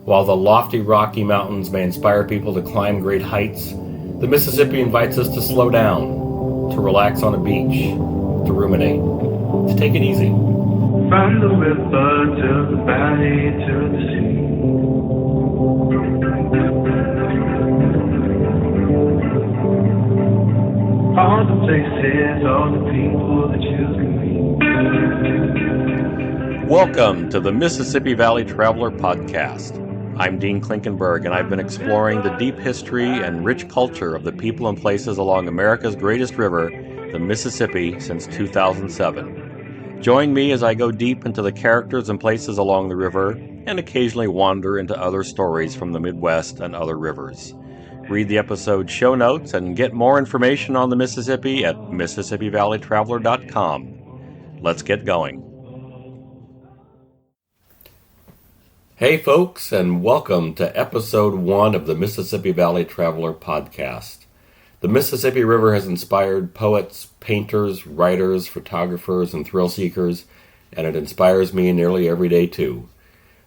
While the lofty Rocky Mountains may inspire people to climb great heights, the Mississippi invites us to slow down, to relax on a beach, to ruminate, to take it easy. From the river to the valley to the sea. All the places, all the people that you can meet. Welcome to the Mississippi Valley Traveler Podcast. I'm Dean Klinkenberg, and I've been exploring the deep history and rich culture of the people and places along America's greatest river, the Mississippi, since 2007. Join me as I go deep into the characters and places along the river, and occasionally wander into other stories from the Midwest and other rivers. Read the episode show notes and get more information on the Mississippi at MississippiValleyTraveler.com. Let's get going. Hey folks, and welcome to episode 1 of the Mississippi Valley Traveler Podcast. The Mississippi River has inspired poets, painters, writers, photographers, and thrill seekers, and it inspires me nearly every day too.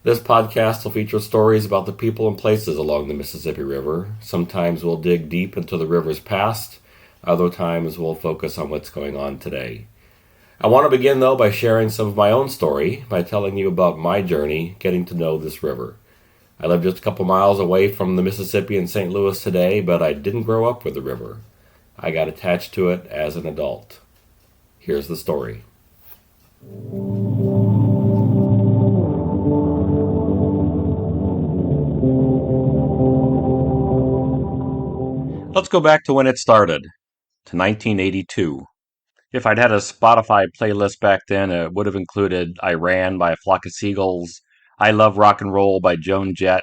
This podcast will feature stories about the people and places along the Mississippi River. Sometimes we'll dig deep into the river's past, other times we'll focus on what's going on today. I want to begin, though, by sharing some of my own story by telling you about my journey getting to know this river. I live just a couple miles away from the Mississippi in St. Louis today, but I didn't grow up with the river. I got attached to it as an adult. Here's the story. Let's go back to when it started, to 1982. If I'd had a Spotify playlist back then, it would have included I Ran by A Flock of Seagulls, I Love Rock and Roll by Joan Jett,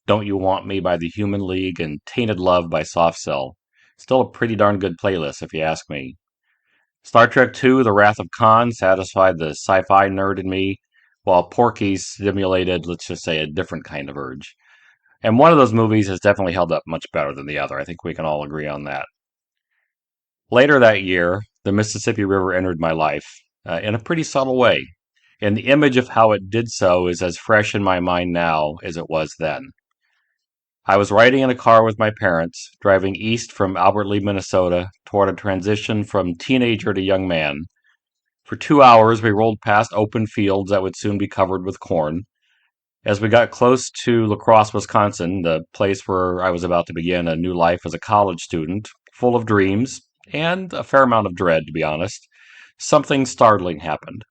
Don't You Want Me by The Human League, and Tainted Love by Soft Cell. Still a pretty darn good playlist if you ask me. Star Trek II, The Wrath of Khan satisfied the sci-fi nerd in me, while Porky's stimulated, let's just say, a different kind of urge. And one of those movies has definitely held up much better than the other. I think we can all agree on that. Later that year, the Mississippi River entered my life in a pretty subtle way, and the image of how it did so is as fresh in my mind now as it was then. I was riding in a car with my parents, driving east from Albert Lea, Minnesota, toward a transition from teenager to young man. For 2 hours, we rolled past open fields that would soon be covered with corn. As we got close to La Crosse, Wisconsin, the place where I was about to begin a new life as a college student, full of dreams, and a fair amount of dread, to be honest, something startling happened.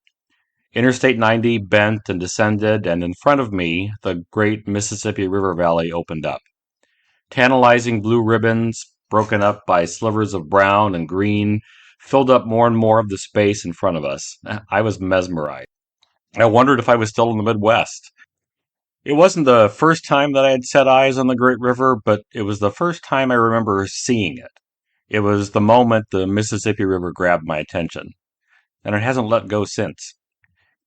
Interstate 90 bent and descended, and in front of me, the great Mississippi River Valley opened up. Tantalizing blue ribbons, broken up by slivers of brown and green, filled up more and more of the space in front of us. I was mesmerized. I wondered if I was still in the Midwest. It wasn't the first time that I had set eyes on the great river, but it was the first time I remember seeing it. It was the moment the Mississippi River grabbed my attention, and it hasn't let go since.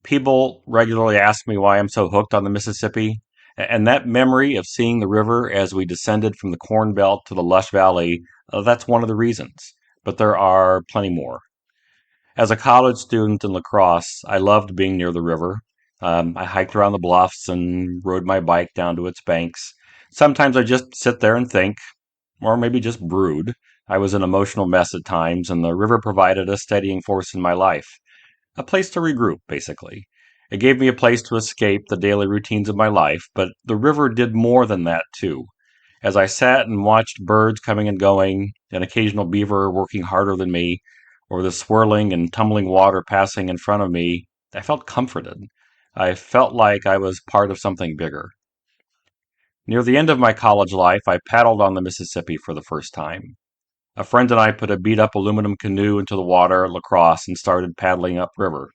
People regularly ask me why I'm so hooked on the Mississippi, and that memory of seeing the river as we descended from the Corn Belt to the lush valley, that's one of the reasons, but there are plenty more. As a college student in La Crosse, I loved being near the river. I hiked around the bluffs and rode my bike down to its banks. Sometimes I just sit there and think, or maybe just brood. I was an emotional mess at times, and the river provided a steadying force in my life. A place to regroup, basically. It gave me a place to escape the daily routines of my life, but the river did more than that, too. As I sat and watched birds coming and going, an occasional beaver working harder than me, or the swirling and tumbling water passing in front of me, I felt comforted. I felt like I was part of something bigger. Near the end of my college life, I paddled on the Mississippi for the first time. A friend and I put a beat-up aluminum canoe into the water at La Crosse and started paddling upriver.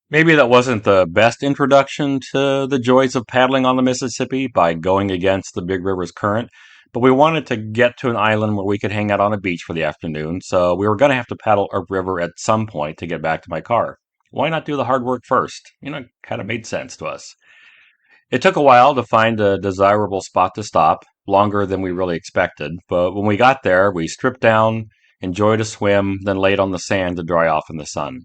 Maybe that wasn't the best introduction to the joys of paddling on the Mississippi by going against the big river's current, but we wanted to get to an island where we could hang out on a beach for the afternoon, so we were going to have to paddle upriver at some point to get back to my car. Why not do the hard work first? It kind of made sense to us. It took a while to find a desirable spot to stop, longer than we really expected, but when we got there, we stripped down, enjoyed a swim, then laid on the sand to dry off in the sun.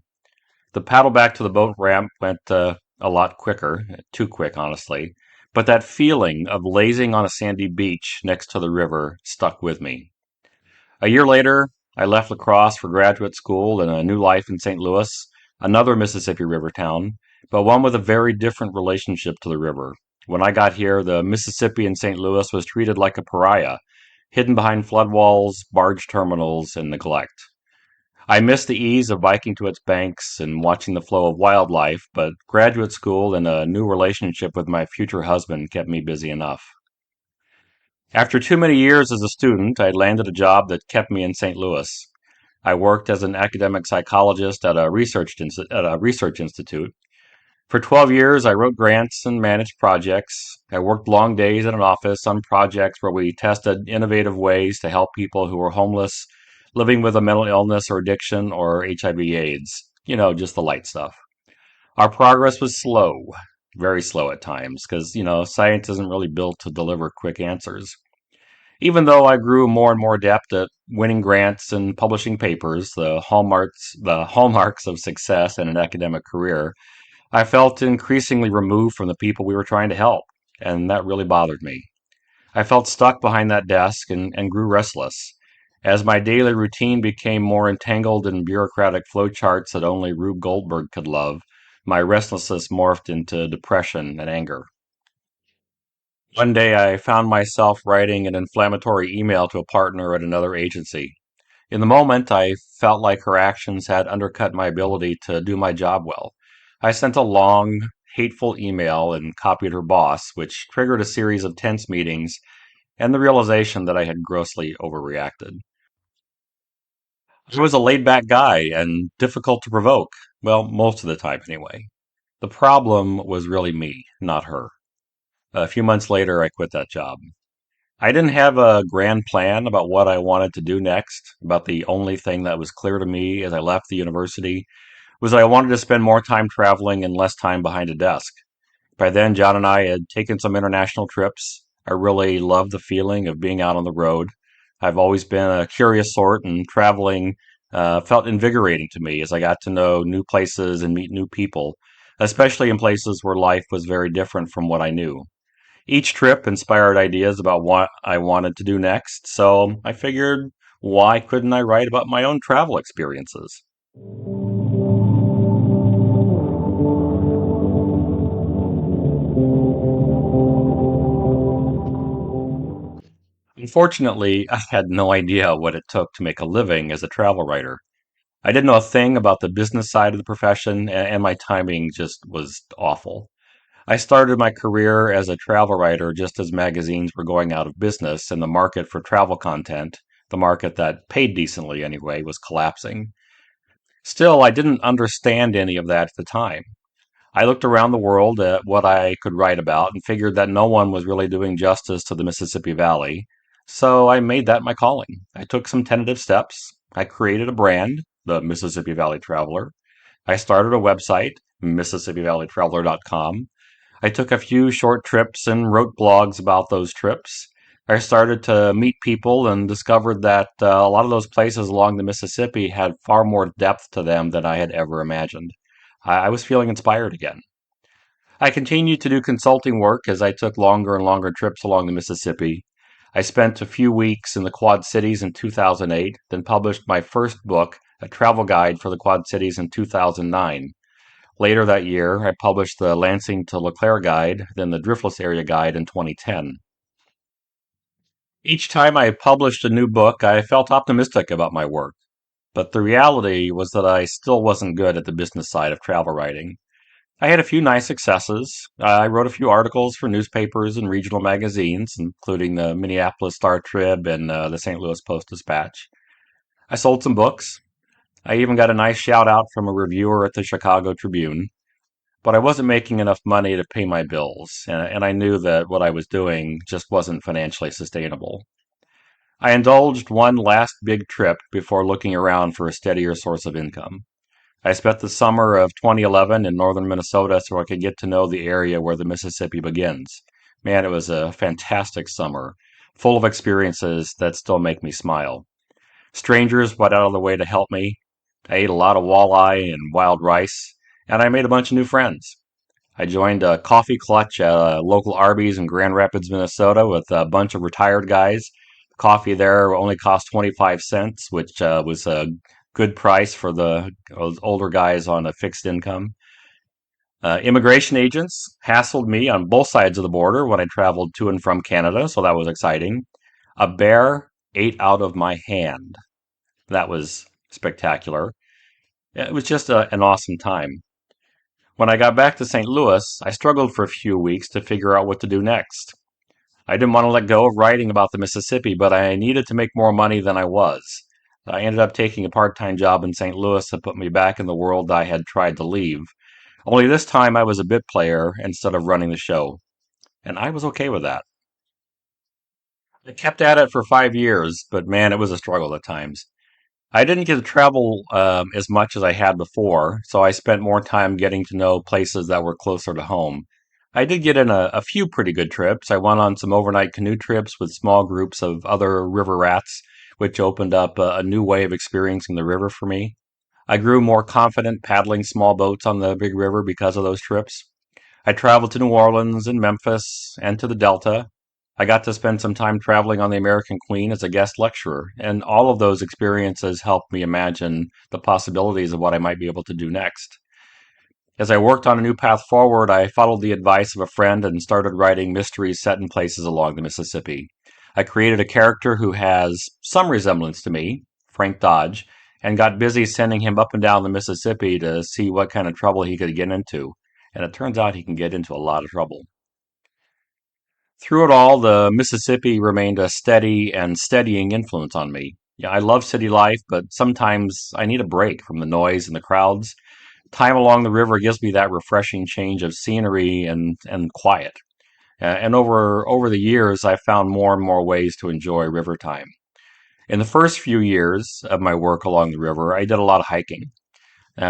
The paddle back to the boat ramp went a lot quicker, too quick, honestly, but that feeling of lazing on a sandy beach next to the river stuck with me. A year later, I left La Crosse for graduate school and a new life in St. Louis, another Mississippi River town, but one with a very different relationship to the river. When I got here, the Mississippi in St. Louis was treated like a pariah, hidden behind floodwalls, barge terminals, and neglect. I missed the ease of biking to its banks and watching the flow of wildlife, but graduate school and a new relationship with my future husband kept me busy enough. After too many years as a student, I landed a job that kept me in St. Louis. I worked as an academic psychologist at a research institute. For 12 years, I wrote grants and managed projects. I worked long days in an office on projects where we tested innovative ways to help people who were homeless, living with a mental illness or addiction or HIV/AIDS. Just the light stuff. Our progress was slow, very slow at times, because, science isn't really built to deliver quick answers. Even though I grew more and more adept at winning grants and publishing papers, the hallmarks of success in an academic career, I felt increasingly removed from the people we were trying to help, and that really bothered me. I felt stuck behind that desk and grew restless. As my daily routine became more entangled in bureaucratic flowcharts that only Rube Goldberg could love, my restlessness morphed into depression and anger. One day I found myself writing an inflammatory email to a partner at another agency. In the moment, I felt like her actions had undercut my ability to do my job well. I sent a long, hateful email and copied her boss, which triggered a series of tense meetings and the realization that I had grossly overreacted. I was a laid back guy and difficult to provoke. Well, most of the time, anyway. The problem was really me, not her. A few months later, I quit that job. I didn't have a grand plan about what I wanted to do next. About the only thing that was clear to me as I left the university was that I wanted to spend more time traveling and less time behind a desk. By then, John and I had taken some international trips. I really loved the feeling of being out on the road. I've always been a curious sort, and traveling felt invigorating to me as I got to know new places and meet new people, especially in places where life was very different from what I knew. Each trip inspired ideas about what I wanted to do next, so I figured, why couldn't I write about my own travel experiences? Unfortunately, I had no idea what it took to make a living as a travel writer. I didn't know a thing about the business side of the profession, and my timing just was awful. I started my career as a travel writer just as magazines were going out of business and the market for travel content, the market that paid decently anyway, was collapsing. Still, I didn't understand any of that at the time. I looked around the world at what I could write about and figured that no one was really doing justice to the Mississippi Valley. So I made that my calling. I took some tentative steps. I created a brand, the Mississippi Valley Traveler. I started a website, MississippiValleyTraveler.com. I took a few short trips and wrote blogs about those trips. I started to meet people and discovered that a lot of those places along the Mississippi had far more depth to them than I had ever imagined. I was feeling inspired again. I continued to do consulting work as I took longer and longer trips along the Mississippi. I spent a few weeks in the Quad Cities in 2008, then published my first book, a travel guide for the Quad Cities, in 2009. Later that year, I published the Lansing to LeClaire Guide, then the Driftless Area Guide in 2010. Each time I published a new book, I felt optimistic about my work, but the reality was that I still wasn't good at the business side of travel writing. I had a few nice successes. I wrote a few articles for newspapers and regional magazines, including the Minneapolis Star Trib and the St. Louis Post-Dispatch. I sold some books. I even got a nice shout out from a reviewer at the Chicago Tribune. But I wasn't making enough money to pay my bills, and I knew that what I was doing just wasn't financially sustainable. I indulged one last big trip before looking around for a steadier source of income. I spent the summer of 2011 in northern Minnesota so I could get to know the area where the Mississippi begins. Man, it was a fantastic summer, full of experiences that still make me smile. Strangers went out of their way to help me. I ate a lot of walleye and wild rice, and I made a bunch of new friends. I joined a coffee clutch at a local Arby's in Grand Rapids, Minnesota, with a bunch of retired guys. Coffee there only cost 25 cents, which was a good price for those older guys on a fixed income. Immigration agents hassled me on both sides of the border when I traveled to and from Canada, so that was exciting. A bear ate out of my hand. That was spectacular. It was just an awesome time. When I got back to St. Louis, I struggled for a few weeks to figure out what to do next. I didn't want to let go of writing about the Mississippi, but I needed to make more money than I was. I ended up taking a part time job in St. Louis to put me back in the world I had tried to leave. Only this time I was a bit player instead of running the show, and I was okay with that. I kept at it for 5 years, but man, it was a struggle at times. I didn't get to travel as much as I had before, so I spent more time getting to know places that were closer to home. I did get in a few pretty good trips. I went on some overnight canoe trips with small groups of other river rats, which opened up a new way of experiencing the river for me. I grew more confident paddling small boats on the big river because of those trips. I traveled to New Orleans and Memphis and to the Delta. I got to spend some time traveling on the American Queen as a guest lecturer, and all of those experiences helped me imagine the possibilities of what I might be able to do next. As I worked on a new path forward, I followed the advice of a friend and started writing mysteries set in places along the Mississippi. I created a character who has some resemblance to me, Frank Dodge, and got busy sending him up and down the Mississippi to see what kind of trouble he could get into. And it turns out he can get into a lot of trouble. Through it all, the Mississippi remained a steady and steadying influence on me. Yeah, I love city life, but sometimes I need a break from the noise and the crowds. Time along the river gives me that refreshing change of scenery and quiet. And over the years, I've found more and more ways to enjoy river time. In the first few years of my work along the river, I did a lot of hiking.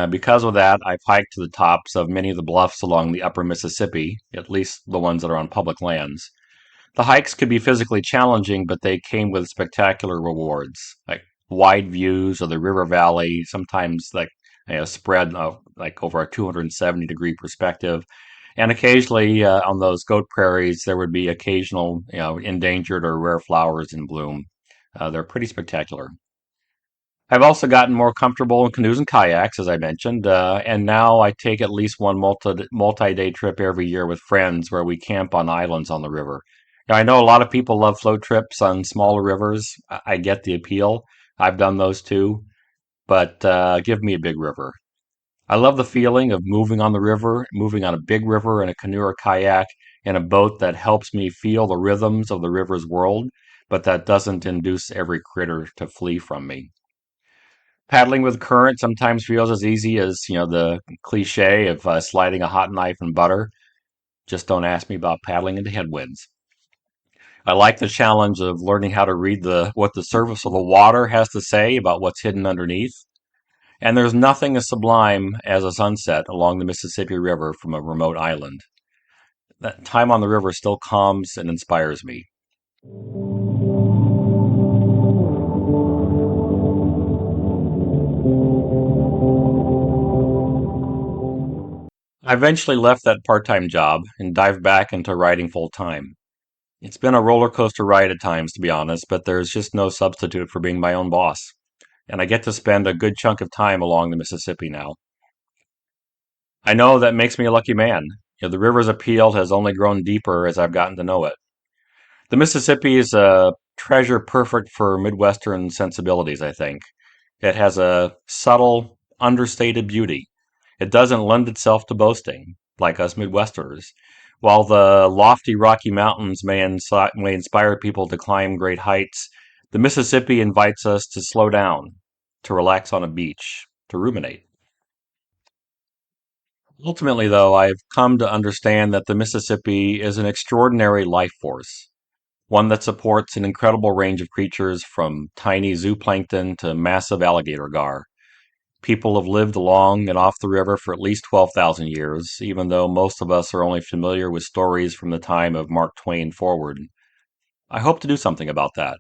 Because of that, I've hiked to the tops of many of the bluffs along the upper Mississippi, at least the ones that are on public lands. The hikes could be physically challenging, but they came with spectacular rewards, like wide views of the river valley, sometimes spread like over a 270-degree perspective. And occasionally on those goat prairies, there would be occasional, endangered or rare flowers in bloom. They're pretty spectacular. I've also gotten more comfortable in canoes and kayaks, as I mentioned, and now I take at least one multi-day trip every year with friends where we camp on islands on the river. Now, I know a lot of people love float trips on smaller rivers. I get the appeal. I've done those too, but give me a big river. I love the feeling of moving on the river, moving on a big river in a canoe or kayak in a boat that helps me feel the rhythms of the river's world, but that doesn't induce every critter to flee from me. Paddling with current sometimes feels as easy as, the cliche of sliding a hot knife in butter. Just don't ask me about paddling into headwinds. I like the challenge of learning how to read what the surface of the water has to say about what's hidden underneath. And there's nothing as sublime as a sunset along the Mississippi River from a remote island. That time on the river still calms and inspires me. I eventually left that part-time job and dived back into writing full-time. It's been a roller coaster ride at times, to be honest, but there's just no substitute for being my own boss. And I get to spend a good chunk of time along the Mississippi now. I know that makes me a lucky man. The river's appeal has only grown deeper as I've gotten to know it. The Mississippi is a treasure perfect for Midwestern sensibilities, I think. It has a subtle, understated beauty. It doesn't lend itself to boasting, like us Midwesterners. While the lofty Rocky Mountains may inspire people to climb great heights, the Mississippi invites us to slow down, to relax on a beach, to ruminate. Ultimately, though, I've come to understand that the Mississippi is an extraordinary life force, one that supports an incredible range of creatures from tiny zooplankton to massive alligator gar. People have lived along and off the river for at least 12,000 years, even though most of us are only familiar with stories from the time of Mark Twain forward. I hope to do something about that.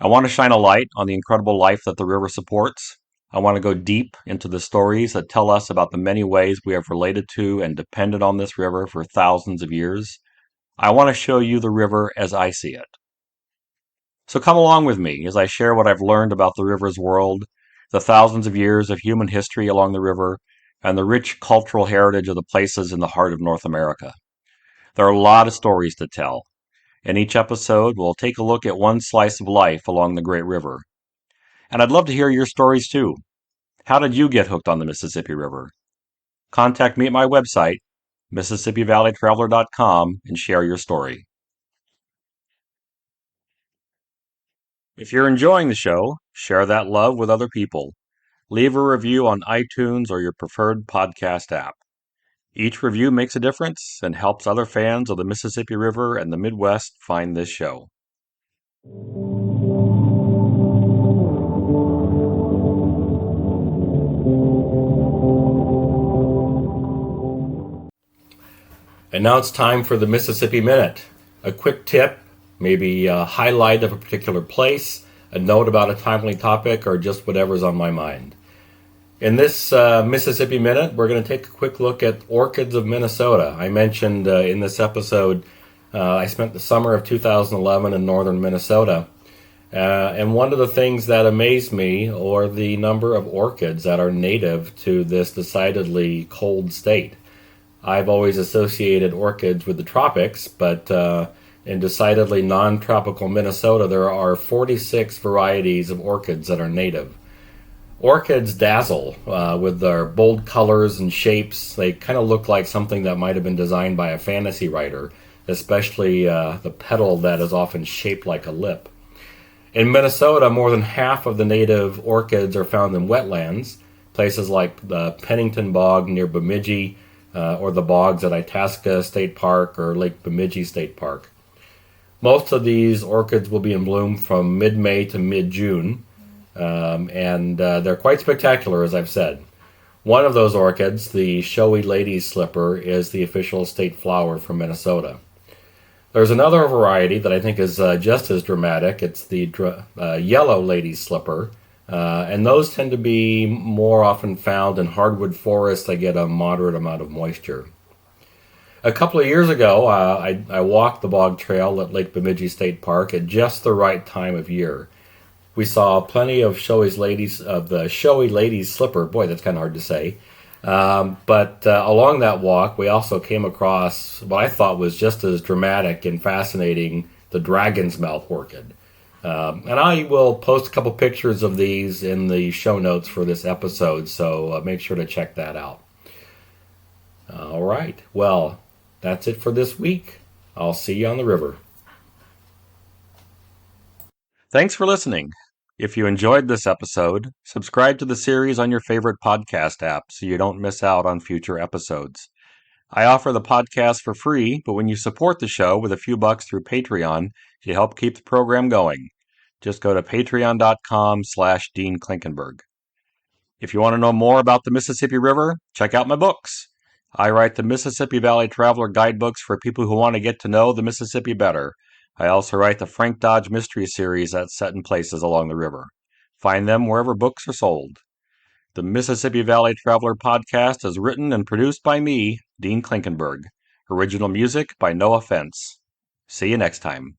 I want to shine a light on the incredible life that the river supports. I want to go deep into the stories that tell us about the many ways we have related to and depended on this river for thousands of years. I want to show you the river as I see it. So come along with me as I share what I've learned about the river's world, the thousands of years of human history along the river, and the rich cultural heritage of the places in the heart of North America. There are a lot of stories to tell. In each episode, we'll take a look at one slice of life along the Great River. And I'd love to hear your stories too. How did you get hooked on the Mississippi River? Contact me at my website, MississippiValleyTraveler.com, and share your story. If you're enjoying the show, share that love with other people. Leave a review on iTunes or your preferred podcast app. Each review makes a difference and helps other fans of the Mississippi River and the Midwest find this show. And now it's time for the Mississippi Minute. A quick tip, maybe a highlight of a particular place, a note about a timely topic, or just whatever's on my mind. In this Mississippi Minute, we're going to take a quick look at orchids of Minnesota. I mentioned in this episode I spent the summer of 2011 in northern Minnesota. And one of the things that amazed me are the number of orchids that are native to this decidedly cold state. I've always associated orchids with the tropics, but in decidedly non-tropical Minnesota, there are 46 varieties of orchids that are native. Orchids dazzle with their bold colors and shapes. They kind of look like something that might have been designed by a fantasy writer, especially the petal that is often shaped like a lip. In Minnesota, more than half of the native orchids are found in wetlands, places like the Pennington Bog near Bemidji, or the bogs at Itasca State Park or Lake Bemidji State Park. Most of these orchids will be in bloom from mid-May to mid-June, and they're quite spectacular, as I've said. One of those orchids, the showy lady's slipper, is the official state flower for Minnesota. There's another variety that I think is just as dramatic. It's the yellow lady's slipper, and those tend to be more often found in hardwood forests that get a moderate amount of moisture. A couple of years ago, I walked the bog trail at Lake Bemidji State Park at just the right time of year. We saw plenty of the showy lady's slipper. Boy, that's kind of hard to say. But along that walk, we also came across what I thought was just as dramatic and fascinating, the dragon's mouth orchid. And I will post a couple pictures of these in the show notes for this episode, so make sure to check that out. All right, well, that's it for this week. I'll see you on the river. Thanks for listening. If you enjoyed this episode, subscribe to the series on your favorite podcast app so you don't miss out on future episodes. I offer the podcast for free, but when you support the show with a few bucks through Patreon, you help keep the program going. Just go to patreon.com/Dean Klinkenberg. If you want to know more about the Mississippi River, check out my books. I write the Mississippi Valley Traveler guidebooks for people who want to get to know the Mississippi better. I also write the Frank Dodge Mystery Series that's set in places along the river. Find them wherever books are sold. The Mississippi Valley Traveler podcast is written and produced by me, Dean Klinkenberg. Original music by No Offense. See you next time.